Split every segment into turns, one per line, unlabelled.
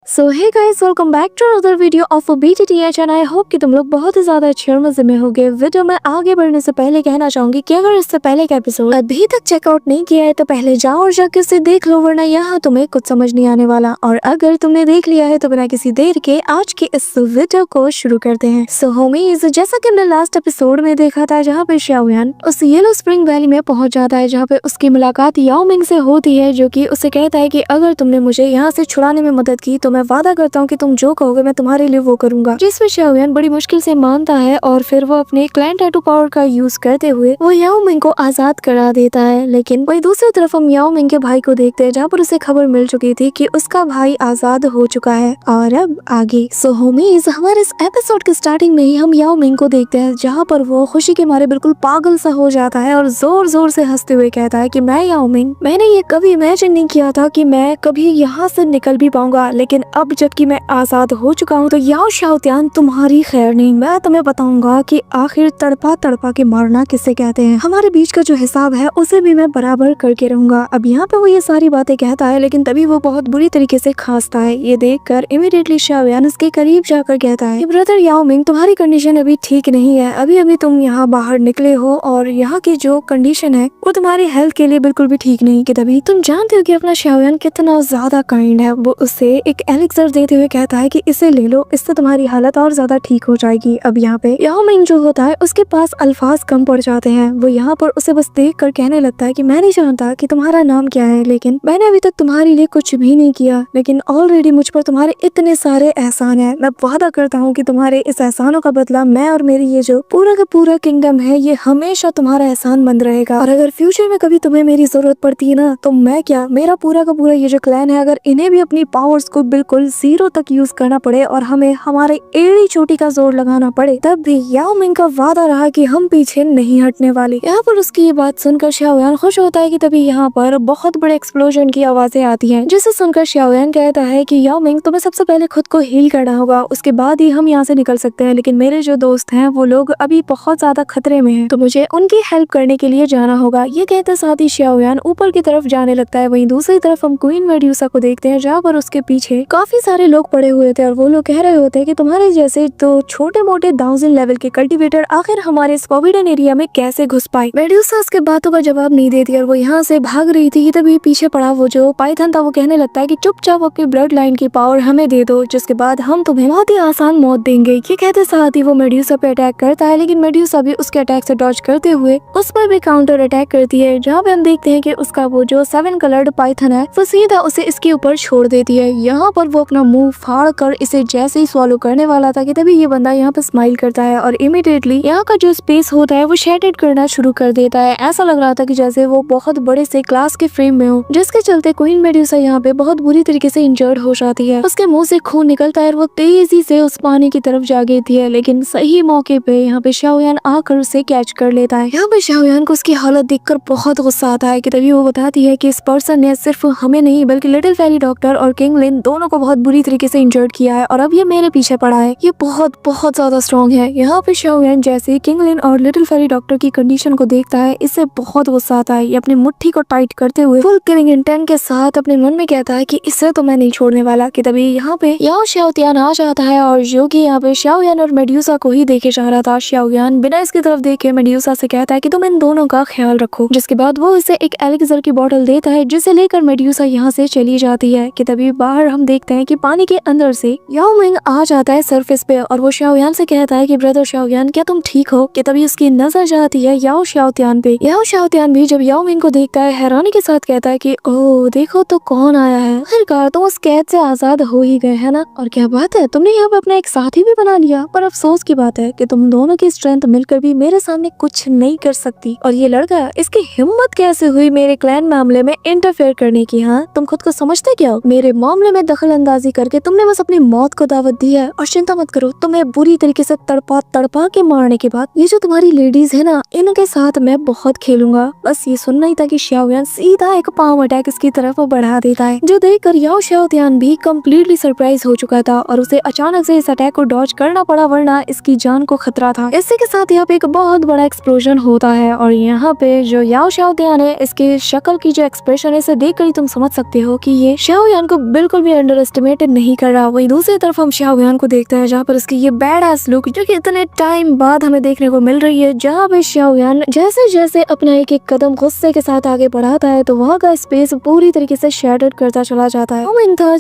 So hey guys, welcome back to another video of BTTH and I hope कि तुम लोग बहुत ही ज्यादा अच्छे और मजे में होगे। वीडियो में आगे बढ़ने से पहले कहना चाहूंगी कि अगर इससे पहले का एपिसोड अभी तक चेकआउट नहीं किया है तो पहले जाओ और जाके उसे देख लो, वरना यहाँ तुम्हें कुछ समझ नहीं आने वाला। और अगर तुमने देख लिया है तो बिना किसी देर के आज की इस वीडियो को शुरू करते हैं। सो होमीज, जैसा कि हमने लास्ट एपिसोड में देखा था जहाँ पे शाओयान उस येलो स्प्रिंग वैली में पहुंच जाता है, जहाँ पे उसकी मुलाकात याओ मिंग से होती है, जो कि उसे कहता है कि अगर तुमने मुझे यहाँ से छुड़ाने में मदद की तो मैं वादा करता हूँ कि तुम जो कहोगे मैं तुम्हारे लिए वो करूंगा। जिसमें शाओयान बड़ी मुश्किल से मानता है और फिर वो अपने क्लैन टैटू पावर का यूज करते हुए वो याओ मिंग को आजाद करा देता है। लेकिन वही दूसरी तरफ हम याओ मिंग के भाई को देखते हैं, जहाँ पर उसे खबर मिल चुकी थी कि उसका भाई आजाद हो चुका है। और अब आगे सो होमीज, हमारे इस एपिसोड के स्टार्टिंग में ही हम याओ मिंग को देखते हैं, जहाँ पर वो खुशी के मारे बिल्कुल पागल सा हो जाता है और जोर जोर से हंसते हुए कहता है कि मैं याओ मिंग, मैंने ये कभी इमेजिन नहीं किया था कि मैं कभी यहाँ से निकल भी पाऊंगा, लेकिन अब जबकि मैं आजाद हो चुका हूँ तो याओ शाओतियान तुम्हारी खैर नहीं, मैं तुम्हें बताऊंगा कि आखिर तड़पा तड़पा के मारना किसे कहते हैं। हमारे बीच का जो हिसाब है उसे भी मैं बराबर करके रहूंगा। अब यहाँ पे वो ये सारी बातें कहता है, लेकिन तभी वो बहुत बुरी तरीके से खांसता है। ये देखकर इमीडिएटली शाओयान उसके करीब जाकर कहता है, ब्रदर याओ मिंग, तुम्हारी कंडीशन अभी ठीक नहीं है, अभी अभी तुम यहाँ बाहर निकले हो और यहाँ की जो कंडीशन है वो तुम्हारी हेल्थ के लिए बिल्कुल भी ठीक नहीं। कि तभी तुम जानते हो कि अपना शाओयान कितना ज्यादा काइंड है, वो उसे एक एलिक्सर देते हुए कहता है कि इसे ले लो, इससे तुम्हारी हालत और ज्यादा ठीक हो जाएगी। अब यहाँ पे याओ मिंग जो होता है उसके पास अल्फाज कम पड़ जाते हैं। वो यहाँ पर उसे बस देख कर कहने लगता है कि मैं नहीं जानता कि तुम्हारा नाम क्या है, लेकिन मैंने अभी तक तुम्हारे लिए कुछ भी नहीं किया, लेकिन ऑलरेडी मुझ पर तुम्हारे इतने सारे एहसान है। मैं वादा करता हूँ कि तुम्हारे इस एहसानों का बदला मैं और मेरी ये जो पूरा का पूरा किंगडम है ये हमेशा तुम्हारा एहसान बंद रहेगा। और अगर फ्यूचर में कभी तुम्हें मेरी जरूरत पड़ती है ना, तो मैं क्या, मेरा पूरा का पूरा ये जो क्लैन है, अगर इन्हें भी अपनी पावर्स को बिल्कुल जीरो तक यूज करना पड़े और हमें हमारे एड़ी चोटी का जोर लगाना पड़े, तब भी याओ मिंग का वादा रहा कि हम पीछे नहीं हटने वाले। यहाँ पर उसकी ये बात सुनकर शाओयान खुश होता है कि तभी यहाँ पर बहुत बड़े एक्सप्लोजन की आवाजें आती हैं, जिसे सुनकर शाओयान कहता है कि याओ मिंग, तुम्हें सबसे पहले खुद को हील करना होगा, उसके बाद ही हम यहाँ से निकल सकते हैं। लेकिन मेरे जो दोस्त हैं वो लोग अभी बहुत ज्यादा खतरे में हैं, तो मुझे उनकी हेल्प करने के लिए जाना होगा। ये कहते साथ ही शाओयान ऊपर की तरफ जाने लगता है। वहीं दूसरी तरफ हम क्वीन मेड्यूसा को देखते हैं, जहाँ पर उसके पीछे काफी सारे लोग पड़े हुए थे और वो लोग कह रहे होते हैं कि तुम्हारे जैसे तो छोटे मोटे 1000 लेवल के कल्टीवेटर आखिर हमारे इस फॉरबिडन एरिया में कैसे घुस पाए। मेड्यूसा उसके बातों का जवाब नहीं देती और वो यहाँ से भाग रही थी। तभी पीछे पड़ा वो जो पाइथन था वो कहने लगता है कि चुपचाप अपनी ब्लड लाइन की पावर हमें दे दो, जिसके बाद हम तुम्हें बहुत ही आसान मौत देंगे। ये कहते साथ ही वो मेड्यूसा पे अटैक करता है, लेकिन मेड्यूसा भी उसके अटैक से डॉज करते हुए उस पर भी काउंटर अटैक करती है, जहाँ पे हम देखते हैं कि उसका वो जो 7 कलर्ड पाइथन है वो सीधा उसे इसके ऊपर छोड़ देती है। यहाँ पर वो अपना मुंह फाड़ कर इसे जैसे ही स्वॉलो करने वाला था कि तभी ये बंदा यहाँ पे स्माइल करता है और इमीडिएटली यहाँ का जो स्पेस होता है वो शेडेड करना शुरू कर देता है। ऐसा लग रहा था कि जैसे वो बहुत बड़े से ग्लास के फ्रेम में हो, जिसके चलते क्वीन मेड्यूसा यहाँ पे बहुत बुरी तरीके से इंजर्ड हो जाती है। उसके मुंह से खून निकलता है और वो तेजी से उस पानी की तरफ जा गिरती है, लेकिन सही मौके पे यहाँ पे शाओयान आकर उसे कैच कर लेता है। यहाँ पे शाओयान को उसकी हालत देखकर बहुत गुस्सा आता है कि तभी वो बताती है कि इस पर्सन ने सिर्फ हमें नहीं बल्कि लिटिल फेरी डॉक्टर और किंग लिन दोनों को बहुत बुरी तरीके से इंजर्ड किया है और अब ये मेरे पीछे पड़ा है। ये बहुत बहुत ज्यादा स्ट्रॉन्ग है। यहाँ पे शाओयान जैसे किंग लिन और लिटिल फेरी डॉक्टर की कंडीशन को देखता है, इससे बहुत गुस्सा आता है। ये अपनी मुट्ठी को टाइट करते हुए फुल किलिंग इंटेंट के साथ अपने मन में कहता है कि इससे तो मैं नहीं छोड़ने वाला। कि तभी यहाँ पे याओ शाओतियान आ जाता है और जो कि यहाँ पे शाओयान और मेड्यूसा को ही देखे जा रहा था। शाओयान बिना इसकी तरफ देखे मेड्यूसा से कहता है कि तुम इन दोनों का ख्याल रखो, जिसके बाद वो इसे एक एलिक्सर की बोतल देता है, जिसे लेकर मेड्यूसा यहाँ से चली जाती है। कि तभी बाहर हम देखते हैं कि पानी के अंदर से याओ मिंग आ जाता है सरफेस पे और वो शाओयान से कहता है कि ब्रदर शाओयान, क्या तुम ठीक हो। कि तभी उसकी नजर जाती है याओ शाओतियान पे। याओ शाओतियान भी जब याओ मिंग को देखता है हैरानी के साथ कहता है कि ओह देखो तो कौन आया है, आखिरकार तुम उस कैद से आजाद हो ही गए है ना। और क्या बात है, तुमने यहाँ पे अपना एक साथी भी बना लिया। पर अफसोस की बात है कि तुम दोनों की स्ट्रेंथ मिलकर भी मेरे सामने कुछ नहीं कर सकती। और ये लड़का, इसकी हिम्मत कैसे हुई मेरे क्लैन मामले में इंटरफेयर करने की। हाँ, तुम खुद को समझते क्या हो, मेरे मामले में दखल अंदाजी करके तुमने बस अपनी मौत को दावत दी है। और चिंता मत करो, तुम्हें बुरी तरीके से तड़पा तड़पा के मारने के बाद ये जो तुम्हारी लेडीज है ना, इनके साथ मैं बहुत खेलूंगा। बस ये सुनना ही था कि शाओयान सीधा एक पाम अटैक इसकी तरफ बढ़ा देता है, जो देखकर याओ शाओतियान भी कम्प्लीटली सरप्राइज हो चुका था और उसे अचानक से इस अटैक को डॉज करना पड़ा, वरना इसकी जान को खतरा था। इसी के साथ यहाँ पे एक बहुत बड़ा एक्सप्लोजन होता है और यहाँ पे जो याओ शाओतियान है, इसके शक्ल की जो एक्सप्रेशन है, इसे देख कर ही तुम समझ सकते हो कि ये शाओयान को बिल्कुल भी अंडर एस्टिमेटेड नहीं कर रहा। वही दूसरी तरफ हम शाओयान को देखते हैं जहाँ पर उसकी ये बैड एस लुक जो कि इतने टाइम बाद हमें देखने को मिल रही है, जहाँ पे शाओयान जैसे जैसे अपना एक एक कदम गुस्से के साथ आगे बढ़ाता है तो वहाँ का स्पेस पूरी तरीके से शैटर्ड करता चला जाता है।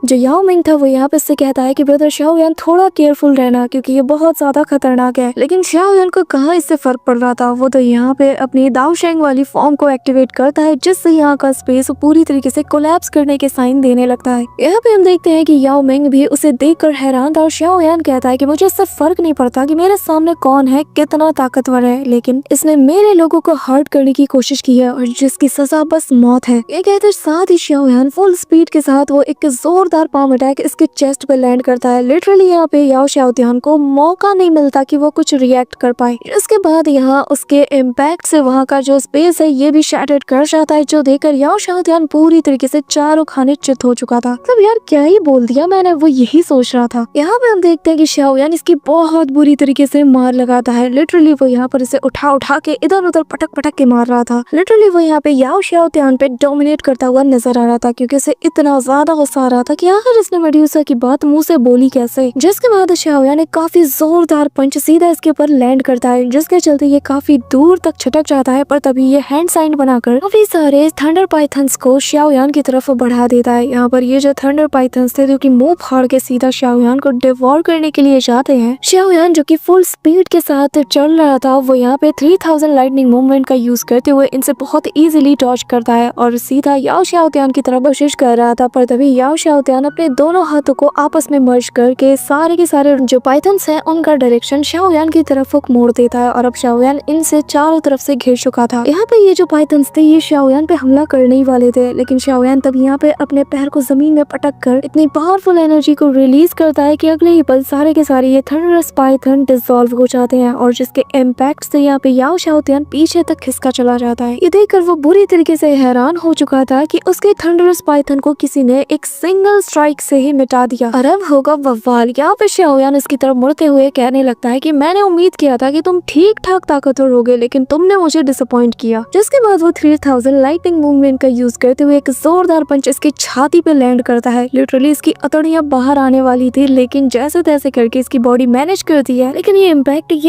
जो याओ मिंग था वो यहाँ पे इससे कहता है कि ब्रदर शाओयान थोड़ा केयरफुल रहना क्योंकि ये बहुत ज्यादा खतरनाक है। लेकिन शाओयान को कहाँ इससे फर्क पड़ रहा था, वो तो यहाँ पे अपनी दाओशेंग वाली फॉर्म को एक्टिवेट करता है जिससे यहाँ का स्पेस पूरी तरीके से कोलैप्स करने के साइन देने लगता है। यहाँ पे हम देखते हैं कि याओ मिंग भी उसे देखकर हैरान था और शाओयान कहता है कि मुझे इससे फर्क नहीं पड़ता कि मेरे सामने कौन है, कितना ताकतवर है, लेकिन इसने मेरे लोगों को हर्ट करने की कोशिश की है और जिसकी सजा बस मौत है। ये कहते साथ ही शाओयान फुल स्पीड के साथ वो एक जोरदार पाम अटैक इसके चेस्ट पे लैंड करता है। लिटरली यहाँ पे याओ शाओतियान को मौका नहीं मिलता कि वो कुछ रिएक्ट कर पाए। इसके बाद यहाँ उसके इम्पैक्ट से वहाँ का जो स्पेस है ये भी शैटर्ड कर जाता है, जो देखकर याओ शाओतियान पूरी तरीके से चारों खाने चित हो चुका था। तब यार क्या ही बोल दिया मैंने, वो यही सोच रहा था। यहाँ पे हम देखते हैं कि शाओयान इसकी बहुत बुरी तरीके से मार लगाता है। लिटरली वो यहाँ पर इसे उठा उठा के इधर उधर पटक पटक के मार रहा था। लिटरली वो यहाँ पे याओ शाओतियान पे डोमिनेट करता हुआ नजर आ रहा था क्योंकि उसे इतना ज्यादा गुस्सा आ रहा था कि आखिर इसने मेड्यूसा की बात मुंह से बोली कैसे। जिसके बाद शाओयान ने काफी जोरदार पंच सीधा इसके ऊपर लैंड करता है जिसके चलते ये काफी दूर तक छटक जाता है, पर तभी ये हैंड साइन बनाकर काफी सारे थंडर पाइथन्स को शाओयान की तरफ बढ़ा देता है। यहाँ पर ये जो थंडर पाइथन्स थे जो कि मुंह फाड़ के सीधा शाओयान को डिवोर करने के लिए जाते हैं। शाओयान जो कि फुल स्पीड के साथ चल रहा था वो यहाँ पे 3000 लाइटनिंग मूवमेंट का यूज करते हुए इनसे बहुत इजीली डॉज करता है और सीधा याओ शाओतियान की तरफ कोशिश कर रहा था, पर तभी याओ शाओतियान अपने दोनों हाथों को आपस में मर्ज करके सारे के सारे जो पाइथन्स हैं उनका डायरेक्शन शाओयान की तरफ मोड़ देता है और अब शाओयान इनसे चारों तरफ से घिर चुका था। यहाँ पे ये जो पाइथन्स थे ये शाओयान पे हमला करने ही वाले थे, लेकिन शाओयान तब यहाँ पे अपने पैर को जमीन में पटक कर इतनी पावरफुल एनर्जी को रिलीज करता है कि अगले ही पल सारे के सारे ये थंडरस पाइथन डिसॉल्व हो जाते हैं और जिसके इम्पैक्ट से यहाँ पे याओ शाओतियान पीछे तक खिसका चला जाता है। ये देखकर वो बुरी तरीके से हैरान हो चुका था कि उसके थंडरस पाइथन को किसी ने एक सिंगल स्ट्राइक से ही मिटा दिया। अरब होगा बवाल। यहाँ पे शाओयान इसकी तरफ मुड़ते हुए कहने लगता है कि मैंने उम्मीद किया था कि तुम ठीक ठाक ताकतवर होगे, लेकिन तुमने मुझे डिसअपॉइंट किया। जिसके बाद वो 3000 लाइटनिंग मूवमेंट का यूज करते हुए एक जोरदार पंच इसकी छाती पे लैंड करता है। लिटरली इसकी अतड़ियां बाहर आने वाली थी, लेकिन जैसे तैसे करके इसकी बॉडी मैनेज करती है। लेकिन ये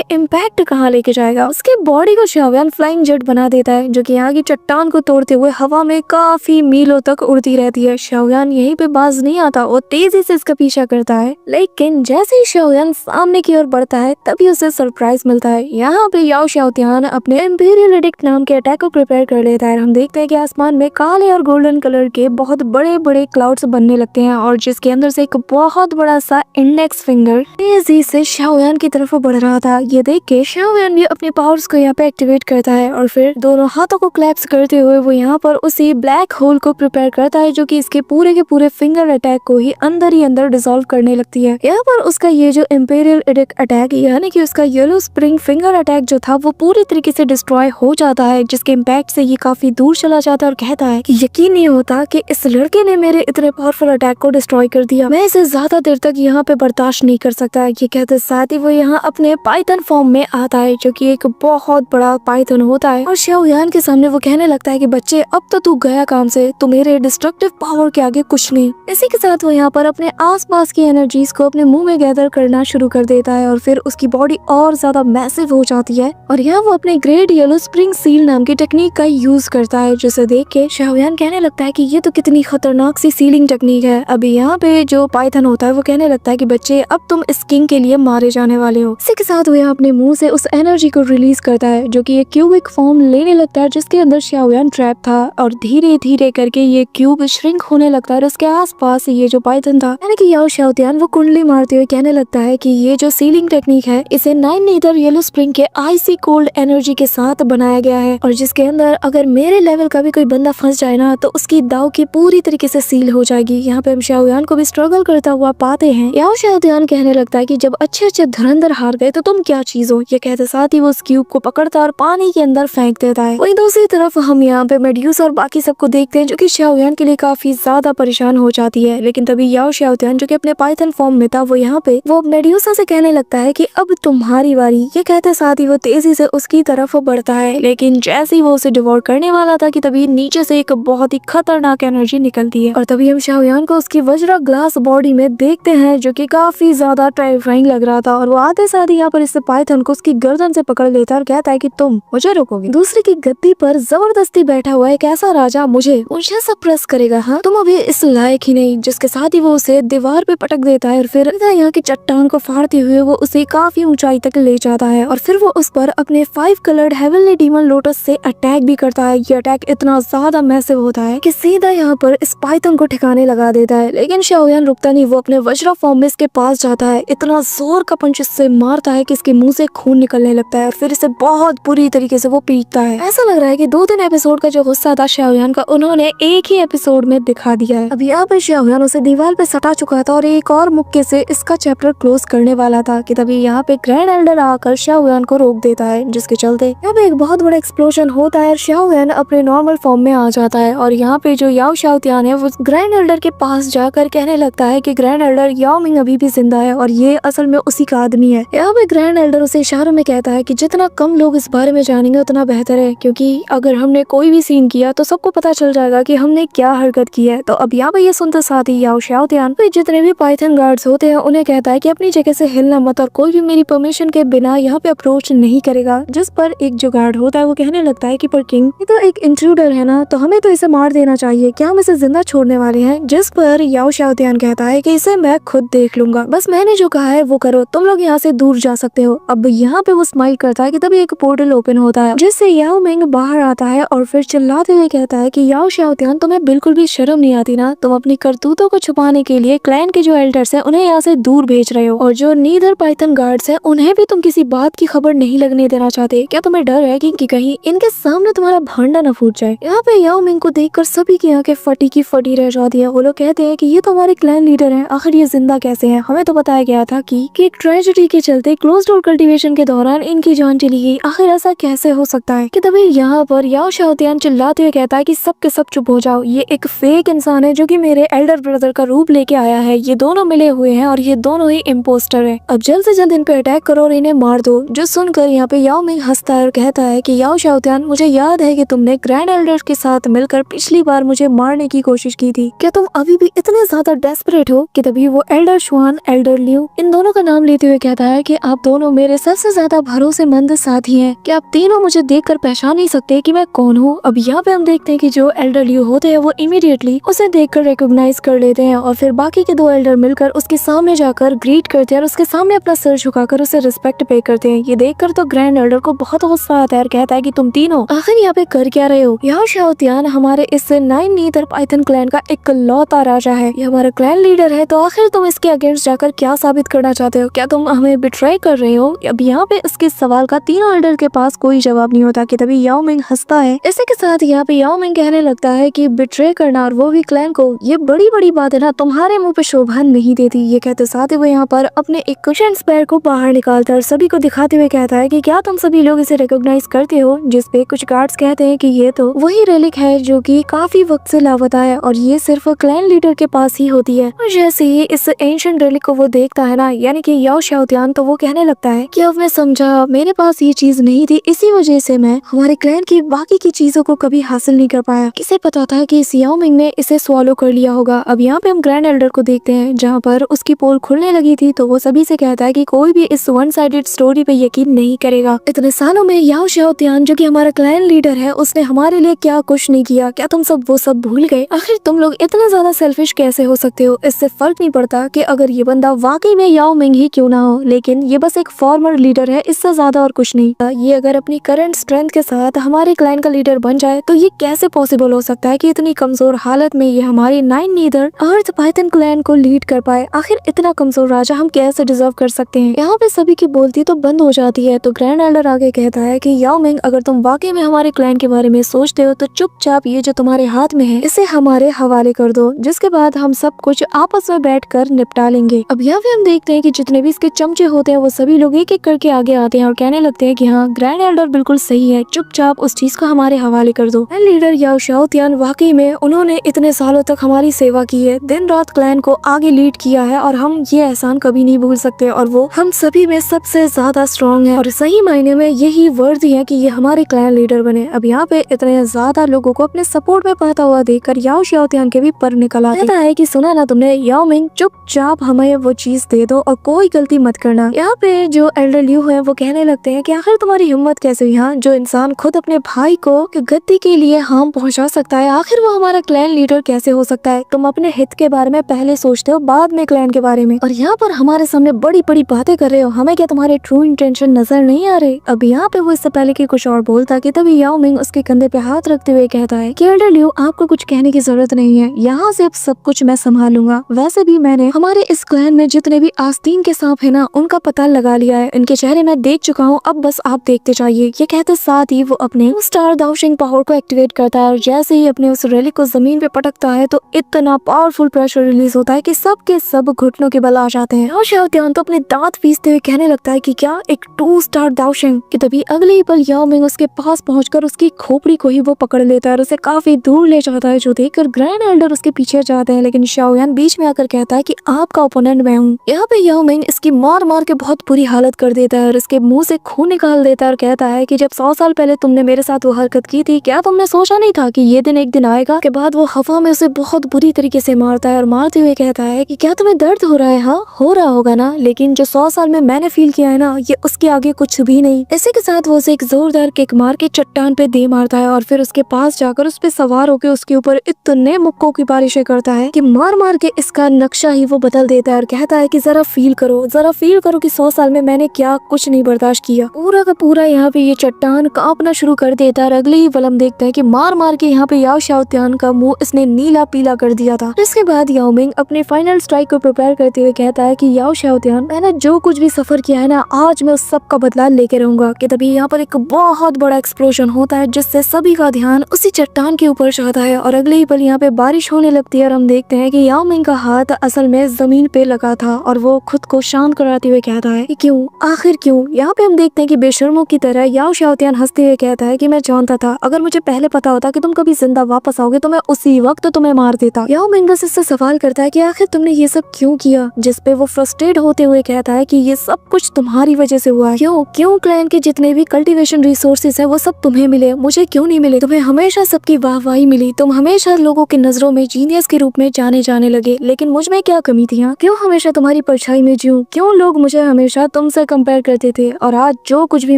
इम्पैक्ट कहाँ लेके जाएगा। उसके बॉडी को शाओयान फ्लाइंग जेट बना देता है जो कि यहाँ की चट्टान को तोड़ते हुए हवा में काफी मीलों तक उड़ती रहती है। शाओयान यहीं पे बाज नहीं आता और तेजी से इसका पीछा करता है, लेकिन जैसे ही शाओयान सामने की ओर बढ़ता है तभी उसे सरप्राइज मिलता है। यहाँ पे याओ शाओतियान अपने इंपीरियल एडिक्ट नाम के अटैक को प्रिपेयर कर लेता है। हम देखते हैं कि आसमान में काले और गोल्डन कलर के बहुत बड़े बड़े क्लाउड्स बनने लगते हैं और जिसके अंदर से एक बहुत बड़ा सा इंडेक्स फिंगर तेजी से शाओयान की तरफ बढ़ रहा था। ये देख के शाओयान भी अपने पावर्स को यहाँ पे एक्टिवेट करता है और फिर दोनों हाथों को क्लैप्स करते हुए वो यहाँ पर उसी ब्लैक होल को प्रिपेयर करता है जो कि इसके पूरे के पूरे फिंगर अटैक को ही अंदर डिसॉल्व करने लगती है। यहाँ पर उसका ये जो इंपीरियल एडिक्ट अटैक यानी कि उसका येलो स्प्रिंग फिंगर अटैक जो था वो पूरी तरीके से डिस्ट्रॉय हो जाता है, जिसके इम्पैक्ट से ये काफी दूर चला जाता है और कहता है कि यकीन नहीं होता कि इस लड़के ने मेरे इतने पावरफुल अटैक को डिस्ट्रॉय कर दिया, मैं इसे ज्यादा देर तक यहाँ पे बर्दाश्त नहीं कर सकता। ये कहते साथ ही वो यहाँ अपने पाइथन फॉर्म में आता है जो कि एक बहुत बड़ा पाइथन होता है और शाओयान के सामने वो कहने लगता है कि बच्चे अब तो तू गया काम से, तू मेरे डिस्ट्रक्टिव पावर के आगे कुछ नहीं। इसी के साथ वो यहाँ पर अपने आसपास की एनर्जीज को अपने मुंह में गैदर करना शुरू कर देता है और फिर उसकी बॉडी और ज्यादा मैसिव हो जाती है और यहाँ वो अपने ग्रेट येलो स्प्रिंग सील नाम की टेक्निक का यूज करता है, जिसे देख के शाओयान कहने लगता है कि ये तो कितनी खतरनाक सी सीलिंग टेक्निक है। अभी यहाँ पे जो पाइथन होता है वो कहने लगता है कि बच्चे अब तुम इस किंग के लिए मारे जाने वाले हो। इसी के साथ वो अपने मुंह से उस एनर्जी को रिलीज करता है जो कि एक क्यूबिक फॉर्म लेने लगता है जिसके अंदर शाओयान ट्रैप था और धीरे धीरे करके ये क्यूब श्रिंक होने लगता है और उसके आसपास ये जो पाइथन था यानी कि याओ शाओतियान वो कुंडली मारते हुए कहने लगता है कि ये जो सीलिंग टेक्निक है इसे 9 नीडर येलो स्प्रिंग के आइसी कोल्ड एनर्जी के साथ बनाया गया है और जिसके अंदर अगर मेरे लेवल का भी कोई बंदा फंस जाए ना तो उसकी दाव की पूरी तरीके से सील हो जाएगी। यहाँ पे हम शाओयान को भी स्ट्रगल करता हुआ पाते हैं। याओ शाओतियान कहने लगता है कि जब अच्छे धुरंधर हार गए तो तुम क्या चीज हो। ये कहते साथ ही वो उस क्यूब को पकड़ता और पानी के अंदर फेंक देता है। वहीं दूसरी तरफ हम यहाँ पे मेड्यूसा और बाकी सबको देखते हैं जो कि शाओयान के लिए काफी ज्यादा परेशान हो जाती है। लेकिन तभी याओ शाओतियान जो कि अपने पाइथन फॉर्म में था वो यहाँ पे वो मेड्यूसा से कहने लगता है कि अब तुम्हारी बारी। ये कहते साथ ही वो तेजी से उसकी तरफ बढ़ता है, लेकिन जैसे ही वो उसे डिवोर करने वाला था कि तभी नीचे से एक बहुत ही खतरनाक एनर्जी निकलती है और तभी हम शाओयान को उसकी वज्रा ग्लास बॉडी में देखते हैं जो कि काफी ज्यादा टेरिफाइंग लग रहा था। और वो आते साथ ही यहाँ पर इस पाइथन को उसकी गर्दन से पकड़ लेता है और कहता है कि तुम मुझे रोकोगे। दूसरे की गद्दी पर जबरदस्ती बैठा हुआ एक ऐसा राजा मुझे सप्रेस करेगा? हाँ, तुम अभी इस लायक ही नहीं। जिसके साथ ही वो उसे दीवार पे पटक देता है और फिर यहाँ की चट्टान को फाड़ते हुए वो उसे काफी ऊंचाई तक ले जाता है और फिर वो उस पर अपने 5 कलर्ड हेवनली डीमन लोटस से अटैक भी करता है। ये अटैक इतना ज्यादा मैसिव होता है कि सीधा यहाँ पर इस पाइथन को ठिकाने लगा देता है। लेकिन शाओयान रुकता नहीं, वो अपने वज्रा फॉर्म में इसके पास जाता है, इतना जोर का पंच इससे मारता है कि इसके मुंह से खून निकलने लगता है और फिर इसे बहुत बुरी तरीके से वो पीटता है। ऐसा लग रहा है कि 2-3 एपिसोड का जो गुस्सा था शाओयान का उन्होंने एक ही एपिसोड में दिखा दिया है। अब यहाँ पे शाओयान उसे दीवार पे सटा चुका था और एक और मुक्के से इसका चैप्टर क्लोज करने वाला था कि तभी यहाँ पे ग्रैंड एल्डर आकर शाओयान को रोक देता है, जिसके चलते यहाँ पे एक बहुत बड़ा एक्सप्लोजन होता है। शाओयान अपने नॉर्मल फॉर्म में आ जाता है और यहाँ पे जो याओ शाओतियान है वो ग्रैंड एल्डर के पास जाकर कहने लगता है कि ग्रैंड एल्डर याओ मिंग अभी भी जिंदा है और ये असल में उसी का आदमी है। यहाँ पे ग्रैंड एल्डर उसे इशारों में कहता है कि जितना कम लोग इस बारे में जानेंगे उतना बेहतर है, क्योंकि अगर हमने कोई भी सीन किया तो सबको पता चल जाएगा कि हमने क्या हरकत की है। तो अब यहाँ पे ये सुनते साथ ही याओ शाओतियान पे जितने भी पाइथन गार्ड्स होते हैं उन्हें कहता है कि अपनी जगह से हिलना मत और कोई भी मेरी परमिशन के बिना यहाँ पे अप्रोच नहीं करेगा। जिस पर एक जो गार्ड होता है वो कहने लगता है कि पर किंग, ये तो एक इंट्रूडर है ना, तो हमें तो इसे मार देना चाहिए, क्या हम इसे जिंदा छोड़ने वाले हैं? जिस पर याओ शाओतियान कहता है कि इसे मैं खुद देख लूंगा, बस मैंने जो कहा है वो करो, तुम लोग यहाँ से दूर जा सकते हो। अब यहाँ पे वो स्माइल करता है कि तभी एक पोर्टल ओपन होता है जिससे याओ मिंग बाहर आता है और फिर चिल्लाते हुए कहता है कि याओ शाओतियान, तुम्हें बिल्कुल भी शर्म नहीं आती ना? तुम अपनी करतूतों को छुपाने के लिए क्लैन के जो एल्डर्स हैं उन्हें यहाँ से दूर भेज रहे हो और जो नीदर पाइथन गार्ड्स हैं उन्हें भी तुम किसी बात की खबर नहीं लगने देना चाहते। क्या तुम्हें डर है कि कहीं इनके सामने तुम्हारा भांडा न फूट जाए? यहाँ पे याओ मिंग को देखकर सभी की आंखें फटी की फटी रह जाती है। वो लोग कहते हैं कि ये तो हमारे क्लैन लीडर हैं, आखिर ये जिंदा कैसे हैं? हमें तो बताया गया था कि एक ट्रेजेडी के चलते क्लोज डोर कल्टीवेशन के दौरान इनकी जान चली गई, आखिर ऐसा कैसे हो सकता है? कि तभी यहाँ पर याओ शाओतियान चिल्लाते हुए कहता है कि सब के सब चुप हो जाओ, ये एक फेक इंसान है जो कि मेरे एल्डर ब्रदर का रूप लेके आया है, ये दोनों मिले हुए हैं और ये दोनों ही इम्पोस्टर है। अब जल्द से जल्द इन पे अटैक करो और इन्हें मार दो। जो सुनकर यहाँ पे याओ मिंग हंसता है और कहता है कि याओ शाओतियान, मुझे याद है कि तुमने ग्रैंड एल्डर के साथ मिलकर पिछली बार मुझे मारने की कोशिश की थी, क्या तुम अभी भी इतने ज्यादा डेस्परेट हो? कि तभी वो एल्डर शुआन, एल्डर लियू, इन दोनों का नाम लेते हुए कहता है कि आप दोनों मेरे सबसे ज्यादा भरोसेमंद साथी हैं, क्या आप तीनों मुझे देखकर पहचान नहीं सकते कि मैं कौन हूँ? अब यहाँ पे हम देखते हैं कि जो एल्डर लियू होते हैं वो इमीडिएटली उसे देखकर रिकॉग्नाइज कर लेते हैं और फिर बाकी के 2 एल्डर मिलकर उसके सामने जाकर ग्रीट करते हैं और उसके सामने अपना सर झुकाकर उसे रिस्पेक्ट पे करते हैं। ये देखकर तो ग्रैंड एल्डर को बहुत गुस्सा आता है और कहता है कि तुम तीनों आखिर यहाँ पे कर क्या रहे हो? याओ शाओतियान हमारे इस 9 नीदर पाइथन क्लैन का इकलौता राजा है, ये हमारा क्लैन लीडर है, तो आखिर तुम इसके अगेंस्ट जाकर क्या साबित करना चाहते हो? क्या तुम हमें बिट्रे कर रहे हो? अब यहाँ पे इसके सवाल का तीनों एल्डर के पास कोई जवाब नहीं होता कि तभी याओ मिंग हंसता है। इसी के साथ यहाँ पे याओ मिंग कहने लगता है कि बिट्रे करना और वो भी क्लैन को, ये बड़ी बड़ी बात है ना, तुम्हारे मुंह पे शोभा नहीं देती। ये कहते साथ ही वो यहाँ पर अपने एक कुशन स्पेयर को बाहर निकालता है और सभी को दिखाते हुए कहता है कि क्या तुम सभी लोग इसे रिकॉग्नाइज करते हो? जिस पे कुछ गार्ड्स कहते हैं कि ये तो वही रेलिक है जो कि काफी वक्त से लापता है और ये सिर्फ क्लैन लीडर के पास ही होती है। और जैसे ही इस एंशिएंट रेलिक को वो देखता है ना, यानी कि याओ शाओतियान, तो वो कहने लगता है कि अब मैं समझा, मेरे पास ये चीज नहीं थी, इसी वजह से मैं हमारे क्लैन की बाकी की चीजों को कभी हासिल नहीं कर पाया। किसे पता था कि इस याओ मिंग ने इसे स्वॉलो कर लिया होगा। अब यहाँ पे हम ग्रैंड एल्डर को देखते हैं जहाँ पर उसकी पोल खुलने लगी थी, तो वो सभी से कहता है कि कोई भी इस वन साइडेड स्टोरी पे यकीन नहीं करेगा। इतने सालों में याओ शाओतियान जो कि हमारा क्लैन लीडर है, उसने हमारे लिए क्या कुछ नहीं किया, क्या तुम सब वो सब भूल गए? आखिर तुम लोग इतना ज्यादा सेल्फिश कैसे हो सकते हो? इससे फर्क नहीं पड़ता कि अगर ये बंदा वाकई में याओ मिंग ही क्यों ना हो, लेकिन ये बस एक फॉर्मर लीडर है, इससे ज्यादा और कुछ नहीं। ये अगर अपनी करंट स्ट्रेंथ के साथ हमारे क्लैन का लीडर बन जाए तो ये कैसे पॉसिबल हो सकता है कि इतनी कमजोर हालत में ये हमारी 9 नीदर अर्थ पाइथन क्लैन को लीड कर पाए? आखिर इतना कमजोर राजा हम कैसे डिजर्व कर सकते हैं? यहाँ पे सभी की बोलती तो बंद हो जाती है। तो ग्रैंड एल्डर आगे कहता है कि याओ मिंग, अगर तुम वाकई में हमारे क्लैन के बारे में सोचते हो तो चुपचाप ये जो तुम्हारे हाथ में है इसे हमारे हवाले कर दो, जिसके बाद हम सब कुछ आपस में बैठकर निपटा लेंगे। अब यहाँ पे हम देखते हैं कि जितने भी इसके चमचे होते हैं वो सभी लोग एक एक करके आगे आते हैं और कहने लगते हैं कि हाँ, ग्रैंड एल्डर बिल्कुल सही है, चुपचाप उस चीज को हमारे हवाले कर दो। लीडर याओ शाओतियान वाकई में उन्होंने इतने सालों तक हमारी हमारी सेवा की है, दिन रात क्लैन को आगे लीड किया है और हम ये एहसान कभी नहीं भूल सकते और वो हम सभी में सबसे ज्यादा स्ट्रॉन्ग है और सही मायने में यही वर्दी है कि ये हमारे क्लैन लीडर बने। अब यहाँ पे इतने ज्यादा लोगों को अपने सपोर्ट में पाता हुआ देखकर याओ शाओतियान के भी पर निकल आते है कि सुना ना तुमने याओ मिंग, चुपचाप हमें वो चीज दे दो और कोई गलती मत करना। यहाँ पे जो एल्डर ल्यू है वो कहने लगते हैं कि आखिर तुम्हारी हिम्मत कैसे हुई, हाँ जो इंसान खुद अपने भाई को गद्दी के लिए हार्म पहुंचा सकता है, आखिर वो हमारा क्लैन लीडर कैसे हो सकता है। तुम अपने हित के बारे में पहले सोचते हो, बाद में क्लैन के बारे में, और यहाँ पर हमारे सामने बड़ी बड़ी बातें कर रहे हो। हमें क्या तुम्हारे ट्रू इंटेंशन नजर नहीं आ रहे। अब यहाँ पे वो इससे पहले कि कुछ और बोलता कि तभी याओ मिंग उसके कंधे पे हाथ रखते हुए कहता है कि एल्डर ल्यू, आपको कुछ कहने की जरूरत नहीं है, यहाँ से अब सब कुछ मैं संभालूंगा। वैसे भी मैंने हमारे इस क्लैन में जितने भी आस्तीन के सांप है ना, उनका पता लगा लिया है, इनके चेहरे मैं देख चुका हूँ, अब बस आप देखते जाइए। ये कहते साथ ही वो अपने स्टार दाओशिंग पावर को एक्टिवेट करता है और जैसे ही अपने उस रैली को जमीन पे पटकता है तो इतना पावरफुल प्रेशर रिलीज होता है कि सब के सब घुटनों के बल आ जाते हैं। और शाओतियान तो अपने दांत पीसते हुए कहने लगता है कि क्या एक 2 स्टार दाओशिंग, कि तभी अगले ही पल याओ मिंग उसके पास पहुंचकर उसकी खोपड़ी को ही वो पकड़ लेता है और उसे काफी दूर ले जाता है, जो देखकर ग्रैंड एल्डर उसके पीछे जाते हैं, लेकिन शाओयान बीच में आकर कहता है कि आपका ओपोनेंट मैं हूँ। यहाँ पे याओ मिंग इसकी मार मार के बहुत बुरी हालत कर देता है और इसके मुंह से खून निकाल देता है और कहता है कि जब 100 साल पहले तुमने मेरे साथ वो हरकत की थी, क्या तुमने सोचा नहीं था कि ये दिन एक दिन आएगा। के बाद वो हवा में उसे बहुत बुरी तरीके से मारता है और मारते हुए कहता है कि क्या तुम्हें दर्द हो रहा है। हाँ हो रहा होगा ना, लेकिन जो 100 साल में मैंने फील किया है ना, ये उसके आगे कुछ भी नहीं। इसी के साथ वो उसे एक जोरदार किक मार के चट्टान पे दे मारता है और फिर उसके पास जाकर उस पे सवार होकर उसके ऊपर इतने मुक्कों की बारिशें करता है कि मार मार के इसका नक्शा ही वो बदल देता है और कहता है कि जरा फील करो कि 100 साल में मैंने क्या कुछ नहीं बर्दाश्त किया। पूरा का पूरा यहाँ पे ये चट्टान कांपना शुरू कर देता है और अगले ही पल हम देखते हैं कि मार मार के यहाँ पे याओ शाओतियान का मुंह इसने नीला पीला कर दिया था। इसके बाद याओ मिंग अपने फाइनल स्ट्राइक को प्रिपेयर करते हुए कहता है कि याओ शाओतियान, मैंने जो कुछ भी सफर किया है ना, आज मैं उस सब का बदला लेके रहूंगा। कि तभी यहाँ पर एक बहुत बड़ा एक्सप्लोजन होता है जिससे सभी का ध्यान उसी चट्टान के ऊपर जाता है और अगले ही पल यहाँ पे बारिश होने लगती है और हम देखते हैं कि याओ मिंग का हाथ असल में जमीन पे लगा था और वो खुद को शांत कराते हुए कहता है कि क्यों, आखिर क्यों। यहाँ पे हम देखते हैं कि बेशर्मों की तरह याओ शाओतियान हंसते हुए कहता है कि मैं जानता था, अगर मुझे पहले पता होता कि तुम कभी जिंदा वापस आओगे तो मैं उसी वक्त तुम्हें मार देता। याओ मिंग बस इससे सवाल करता है कि आखिर तुमने ये सब क्यों किया, जिस पे वो फ्रस्ट्रेट होते हुए कहता है कि ये सब कुछ तुम्हारी वजह से हुआ है। क्यों क्लैन के जितने भी कल्टीवेशन रिसोर्सेज है वो सब तुम्हें मिले, मुझे क्यों नहीं मिले। तुम्हें हमेशा सबकी वाहवाही मिली, तुम हमेशा लोगों की नजरों में जीनियस के रूप में जाने लगे, लेकिन मुझ में क्या कमी थी। क्यों हमेशा तुम्हारी परछाई में जीऊं, क्यों लोग मुझे हमेशा तुमसे कंपेयर करते थे, और आज जो कुछ भी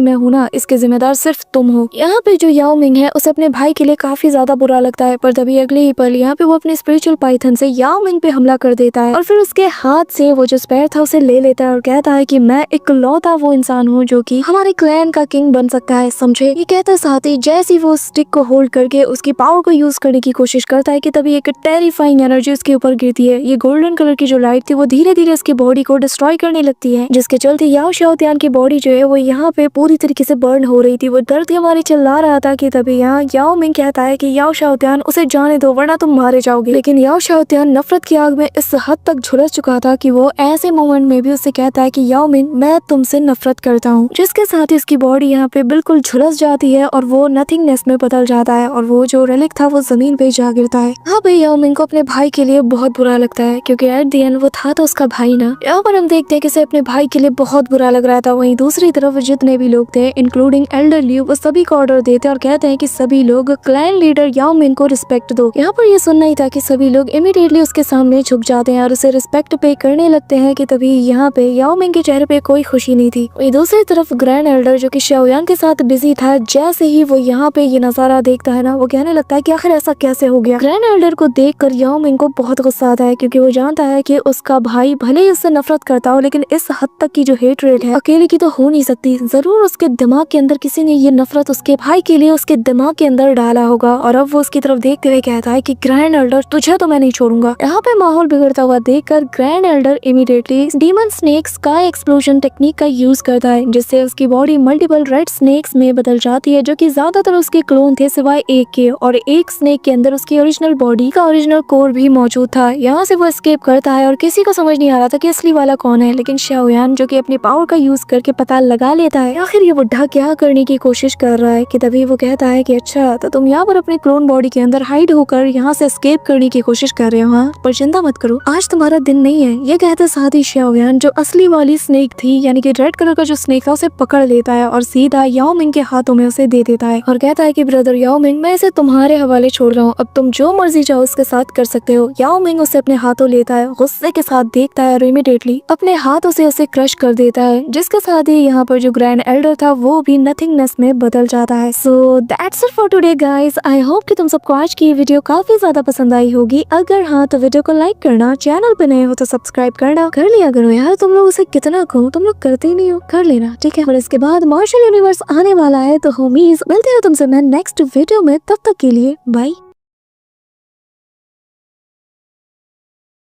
मैं हूँ ना, इसके जिम्मेदार सिर्फ तुम हो। यहाँ पे जो याओ मिंग है उसे अपने भाई के लिए काफी ज्यादा बुरा लगता है, पर तभी अगले ही पल यहाँ पे वो अपने स्पिरिचुअल पाइथन से याओ मिंग पे हमला कर देता है और फिर उसके हाथ से वो जो स्पेयर था उसे ले लेता है और कहता है कि मैं इकलौता वो इंसान हूँ जो कि हमारे क्लैन का किंग बन सकता है, समझे। ये कहते साथ ही जैसे ही वो स्टिक को होल्ड करके उसकी पावर को यूज करने की कोशिश करता है कि तभी एक टेरिफाइंग एनर्जी उसके ऊपर गिरती है। ये गोल्डन कलर की जो लाइट थी वो धीरे धीरे उसकी बॉडी को डिस्ट्रॉय करने लगती है, जिसके चलते याओ शाओतियान की बॉडी जो है वो यहाँ पे पूरी तरीके से बर्न हो रही थी। वो दर्द हमारे चिल्ला रहा था कि तभी यहाँ याओ मिंग कहता है कि याओ शाओतियान उसे जाने दो वरना तुम मारे जाओगे। लेकिन याओ शाओतियान नफरत की आग में इस हद तक झुलस चुका था कि वो ऐसे मोमेंट में भी उससे कहता है कि याओ मिंग, मैं तुमसे नफरत करता हूँ, जिसके साथ ही उसकी बॉडी यहाँ पे बिल्कुल झुलस जाती है और वो नथिंगनेस में बदल जाता है और वो जो रेलिक था वो जमीन पे जा गिरता है। हाँ भाई, याओ मिंग को अपने भाई के लिए बहुत बुरा लगता है क्योंकि एट द एंड वो था तो उसका भाई ना। यहाँ पर हम देखते हैं कि अपने भाई के लिए बहुत बुरा लग रहा था। वहीं दूसरी तरफ जितने भी लोग थे इंक्लूडिंग एल्डर ल्यू, वो सभी को ऑर्डर देते और कहते हैं कि सभी लोग क्लैन लीडर याओ मिंग को रिस्पेक्ट दो। यहाँ पर ये सुनना ही था कि सभी लोग इमीडिएटली उसके सामने झुक जाते हैं और उसे रिस्पेक्ट पे करने लगते हैं कि तभी यहाँ पे याओ मिंग के चेहरे पे कोई खुशी नहीं थी। वहीं दूसरी तरफ ग्रैंड एल्डर जो कि शाओयान के साथ बिजी था, जैसे ही वो यहाँ पे ये नजारा देखता है ना, वो कहने लगता है कि आखिर ऐसा कैसे हो गया। ग्रैंड एल्डर को देखकर याओ मिंग को बहुत गुस्सा आता है क्योंकि वो जानता है कि उसका भाई भले ही उससे नफरत करता हो, लेकिन इस हद तक की जो हेटरेट है अकेले की तो हो नहीं सकती। जरूर उसके दिमाग के अंदर किसी ने ये नफरत उसके भाई के लिए उसके दिमाग के अंदर डाला होगा और अब वो उसकी तरफ देखते हुए कहता है कि ग्रैंड एल्डर, तुझे तो मैं नहीं छोड़ूंगा। यहाँ पे माहौल बिगड़ता हुआ देखकर grand Elder immediately demon snake sky explosion technique का यूज करता है, जिससे उसकी बॉडी मल्टीपल रेड स्नेक्स में बदल जाती है, जो कि ज्यादातर उसके क्लोन थे सिवाय एक के, और एक स्नेक के अंदर उसकी ओरिजिनल बॉडी का ओरिजिनल कोर भी मौजूद था। यहाँ से वो एस्केप करता है और किसी को समझ नहीं आ रहा था कि असली वाला कौन है, लेकिन शाओयान जो कि अपनी पावर का यूज करके पता लगा लेता है आखिर ये बुढ़ा क्या करने की कोशिश कर रहा है। कि तभी वो कहता है कि अच्छा तो तुम यहाँ पर अपनी क्लोन बॉडी के अंदर हाइड होकर यहाँ से एस्केप कर करने की कोशिश कर रहे हो हाँ, पर चिंता मत करो, आज तुम्हारा दिन नहीं है। ये कहते साथ ही शाओयान जो असली वाली स्नेक थी यानी कि रेड कलर का जो स्नेक था उसे पकड़ लेता है और सीधा याओ मिंग के हाथों में उसे दे देता है और कहता है कि ब्रदर याओ मिंग, मैं इसे तुम्हारे हवाले छोड़ रहा हूँ, अब तुम जो मर्जी चाहो उसके साथ कर सकते हो। याओ मिंग उसे अपने हाथों लेता है, गुस्से के साथ देखता है और इमीडिएटली अपने हाथों से उसे क्रश कर देता है, जिसके साथ ही यहाँ पर जो ग्रैंड एल्डर था वो भी नथिंगनेस में बदल जाता है। So that's it for today guys. I hope कि तुम सबको आज की वीडियो काफी ज्यादा पसंद आई होगी। अगर हाँ तो वीडियो को लाइक करना, चैनल पे नए हो तो सब्सक्राइब करना कर लिया करो यार, तुम लोग उसे कितना कहूँ, तुम लोग करते ही नहीं हो, कर लेना ठीक है। और इसके बाद मार्शल यूनिवर्स आने वाला है, तो होमीज मिलते हो तुमसे मैं नेक्स्ट वीडियो में, तब तक के लिए बाय।